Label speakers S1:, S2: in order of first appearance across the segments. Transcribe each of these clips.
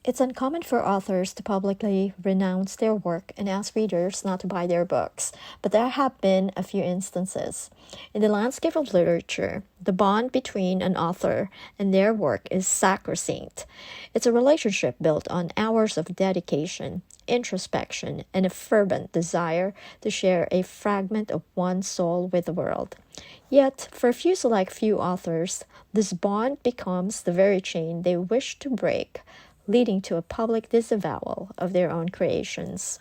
S1: It's uncommon for authors to publicly renounce their work and ask readers not to buy their books, but there have been a few instances. In the landscape of literature, the bond between an author and their work is sacrosanct. It's a relationship built on hours of dedication, introspection, and a fervent desire to share a fragment of one's soul with the world. Yet, for a few select few authors, this bond becomes the very chain they wish to break, leading to a public disavowal of their own creations.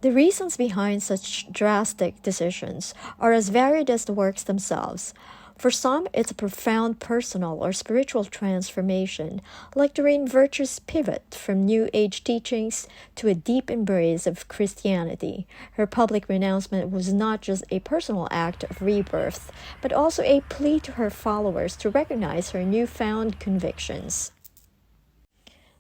S1: The reasons behind such drastic decisions are as varied as the works themselves. For some, it's a profound personal or spiritual transformation, like the Rain Virtue's pivot from New Age teachings to a deep embrace of Christianity. Her public renouncement was not just a personal act of rebirth, but also a plea to her followers to recognize her newfound convictions.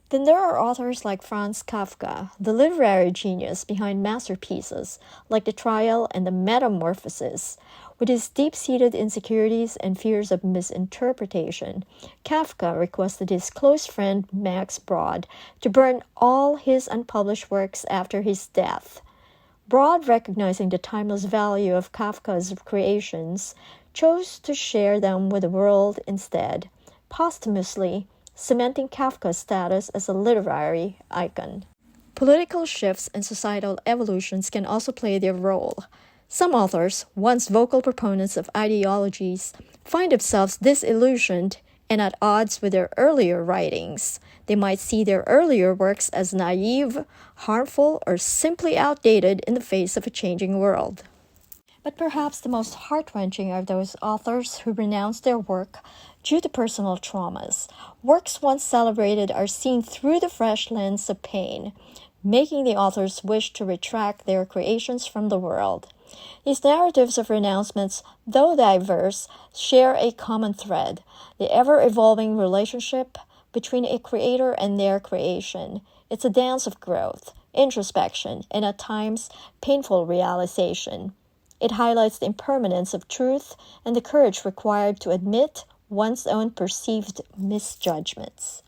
S1: Then there are authors like Franz Kafka, the literary genius behind masterpieces like The Trial and The Metamorphosis. With his deep-seated insecurities and fears of misinterpretation, Kafka requested his close friend Max Brod to burn all his unpublished works after his death. Brod, recognizing the timeless value of Kafka's creations, chose to share them with the world instead, posthumously cementing Kafka's status as a literary icon. Political shifts and societal evolutions can also play their role. Some authors, once vocal proponents of ideologies, find themselves disillusioned and at odds with their earlier writings. They might see their earlier works as naive, harmful, or simply outdated in the face of a changing world. But perhaps the most heart-wrenching are those authors who renounce their work due to personal traumas. Works once celebrated are seen through the fresh lens of pain, making the authors wish to retract their creations from the world. These narratives of renouncements, though diverse, share a common thread: the ever-evolving relationship between a creator and their creation. It's a dance of growth, introspection, and at times painful realization. It highlights the impermanence of truth and the courage required to admit one's own perceived misjudgments.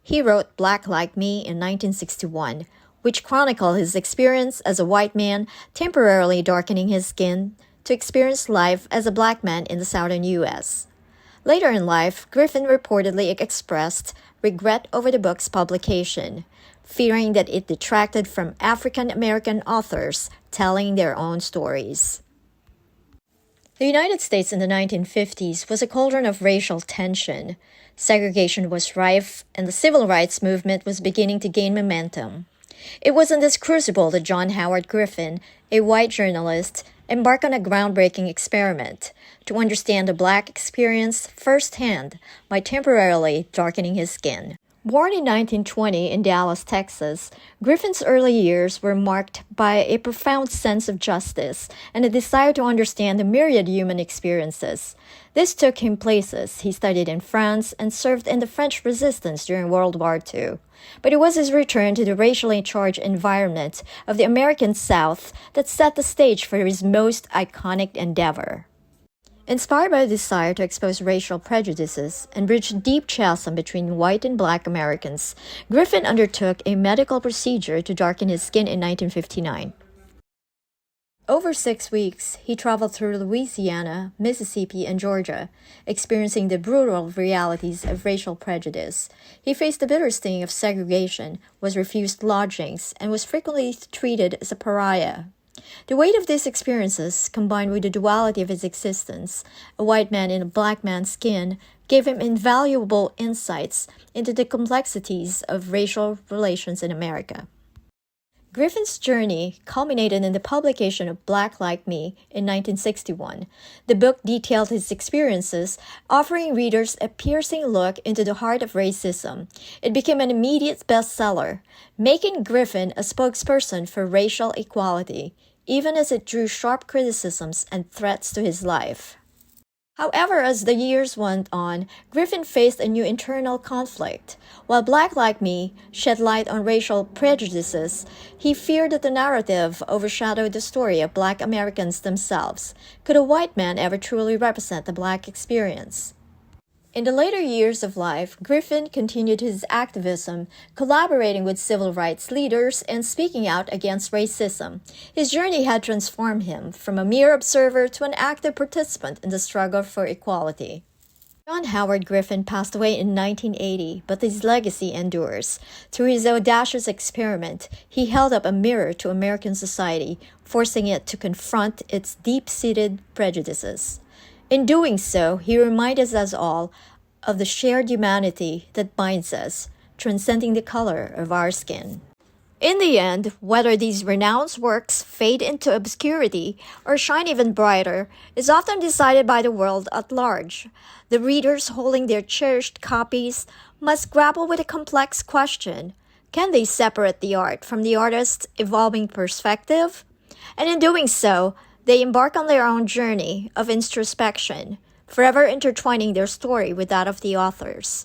S1: He wrote Black Like Me in 1961, which chronicled his experience as a white man temporarily darkening his skin to experience life as a black man in the southern U.S. Later in life, Griffin reportedly expressed regret over the book's publication, fearing that it detracted from African American authors telling their own stories. The United States in the 1950s was a cauldron of racial tension. Segregation was rife, and the civil rights movement was beginning to gain momentum. It was in this crucible that John Howard Griffin, a white journalist, embarked on a groundbreaking experiment to understand the black experience firsthand by temporarily darkening his skin. Born in 1920 in Dallas, Texas, Griffin's early years were marked by a profound sense of justice and a desire to understand the myriad human experiences. This took him places. He studied in France and served in the French Resistance during World War II. But it was his return to the racially charged environment of the American South that set the stage for his most iconic endeavor. Inspired by a desire to expose racial prejudices and bridge a deep chasm between white and black Americans, Griffin undertook a medical procedure to darken his skin in 1959. Over 6 weeks, he traveled through Louisiana, Mississippi, and Georgia, experiencing the brutal realities of racial prejudice. He faced the bitter sting of segregation, was refused lodgings, and was frequently treated as a pariah. The weight of these experiences, combined with the duality of his existence, a white man in a black man's skin, gave him invaluable insights into the complexities of racial relations in America. Griffin's journey culminated in the publication of Black Like Me in 1961. The book detailed his experiences, offering readers a piercing look into the heart of racism. It became an immediate bestseller, making Griffin a spokesperson for racial equality, even as it drew sharp criticisms and threats to his life. However, as the years went on, Griffin faced a new internal conflict. While Black Like Me shed light on racial prejudices, he feared that the narrative overshadowed the story of black Americans themselves. Could a white man ever truly represent the black experience? In the later years of life, Griffin continued his activism, collaborating with civil rights leaders and speaking out against racism. His journey had transformed him from a mere observer to an active participant in the struggle for equality. John Howard Griffin passed away in 1980, but his legacy endures. Through his audacious experiment, he held up a mirror to American society, forcing it to confront its deep-seated prejudices. In doing so, he reminded us all of the shared humanity that binds us, transcending the color of our skin. In the end, whether these renowned works fade into obscurity or shine even brighter is often decided by the world at large. The readers holding their cherished copies must grapple with a complex question. Can they separate the art from the artist's evolving perspective? And in doing so, they embark on their own journey of introspection, forever intertwining their story with that of the authors.